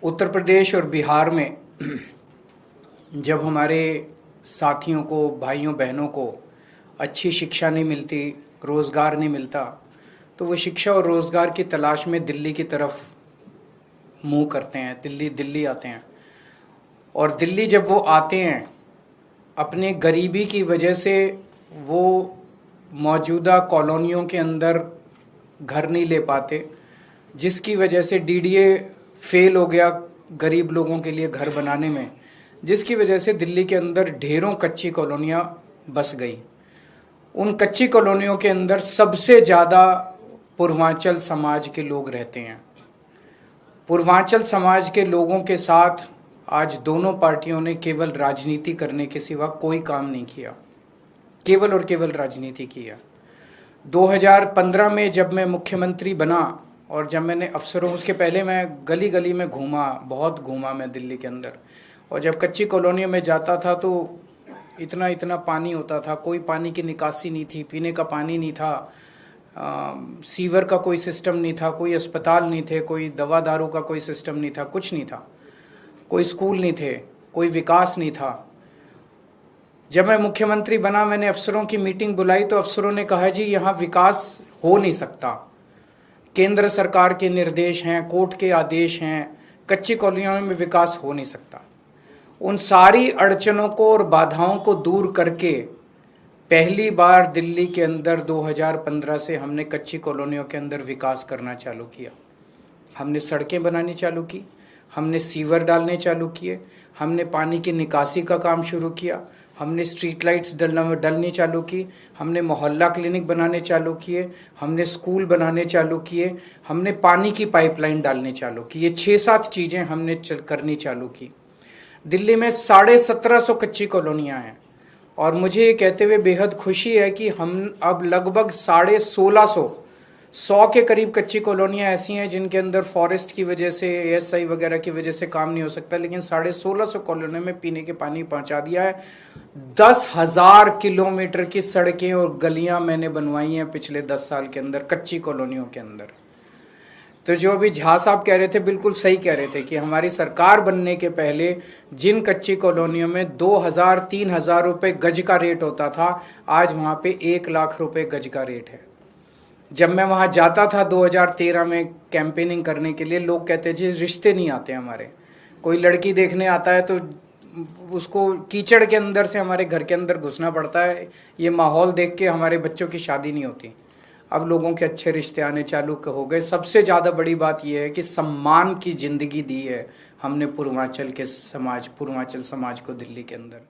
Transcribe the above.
उत्तर प्रदेश और बिहार में जब हमारे साथियों को, भाइयों बहनों को अच्छी शिक्षा नहीं मिलती, रोज़गार नहीं मिलता, तो वो शिक्षा और रोज़गार की तलाश में दिल्ली की तरफ मुंह करते हैं, दिल्ली आते हैं। और दिल्ली जब वो आते हैं, अपने गरीबी की वजह से वो मौजूदा कॉलोनियों के अंदर घर नहीं ले पाते, जिसकी वजह से डीडीए फेल हो गया गरीब लोगों के लिए घर बनाने में, जिसकी वजह से दिल्ली के अंदर ढेरों कच्ची कॉलोनियाँ बस गई। उन कच्ची कॉलोनियों के अंदर सबसे ज़्यादा पूर्वांचल समाज के लोग रहते हैं। पूर्वांचल समाज के लोगों के साथ आज दोनों पार्टियों ने केवल राजनीति करने के सिवा कोई काम नहीं किया, केवल और केवल राजनीति किया। 2015 में जब मैं मुख्यमंत्री बना और जब मैंने अफसरों, उसके पहले मैं गली गली में घूमा, बहुत घूमा मैं दिल्ली के अंदर, और जब कच्ची कॉलोनियों में जाता था तो इतना इतना पानी होता था, कोई पानी की निकासी नहीं थी, पीने का पानी नहीं था, सीवर का कोई सिस्टम नहीं था, कोई अस्पताल नहीं थे, कोई दवा दारू का कोई सिस्टम नहीं था, कुछ नहीं था, कोई स्कूल नहीं थे, कोई विकास नहीं था। जब मैं मुख्यमंत्री बना, मैंने अफसरों की मीटिंग बुलाई तो अफसरों ने कहा, जी यहाँ विकास हो नहीं सकता, केंद्र सरकार के निर्देश हैं, कोर्ट के आदेश हैं, कच्ची कॉलोनियों में विकास हो नहीं सकता। उन सारी अड़चनों को और बाधाओं को दूर करके पहली बार दिल्ली के अंदर 2015 से हमने कच्ची कॉलोनियों के अंदर विकास करना चालू किया। हमने सड़कें बनानी चालू की, हमने सीवर डालने चालू किए, हमने पानी की निकासी का काम शुरू किया, हमने स्ट्रीट लाइट्स डलनी चालू की, हमने मोहल्ला क्लिनिक बनाने चालू किए, हमने स्कूल बनाने चालू किए, हमने पानी की पाइपलाइन डालने चालू की। ये 6-7 चीज़ें हमने करनी चालू की। दिल्ली में 1750 कच्ची कॉलोनियाँ हैं और मुझे ये कहते हुए बेहद खुशी है कि हम अब लगभग 1650 के करीब कच्ची कॉलोनियाँ ऐसी हैं जिनके अंदर फॉरेस्ट की वजह से, एएसआई वगैरह की वजह से काम नहीं हो सकता, लेकिन 1650 कॉलोनियों में पीने के पानी पहुंचा दिया है। 10,000 किलोमीटर की सड़कें और गलियां मैंने बनवाई हैं पिछले 10 साल के अंदर कच्ची कॉलोनियों के अंदर। तो जो अभी झा साहब कह रहे थे, बिल्कुल सही कह रहे थे कि हमारी सरकार बनने के पहले जिन कच्ची कॉलोनियों में 2,000-3,000 रुपये गज का रेट होता था, आज वहाँ पे 1 लाख रुपए गज का रेट है। जब मैं वहाँ जाता था 2013 में कैंपेनिंग करने के लिए, लोग कहते जी रिश्ते नहीं आते हमारे, कोई लड़की देखने आता है तो उसको कीचड़ के अंदर से हमारे घर के अंदर घुसना पड़ता है, ये माहौल देख के हमारे बच्चों की शादी नहीं होती। अब लोगों के अच्छे रिश्ते आने चालू हो गए। सबसे ज़्यादा बड़ी बात यह है कि सम्मान की ज़िंदगी दी है हमने पूर्वांचल समाज को दिल्ली के अंदर।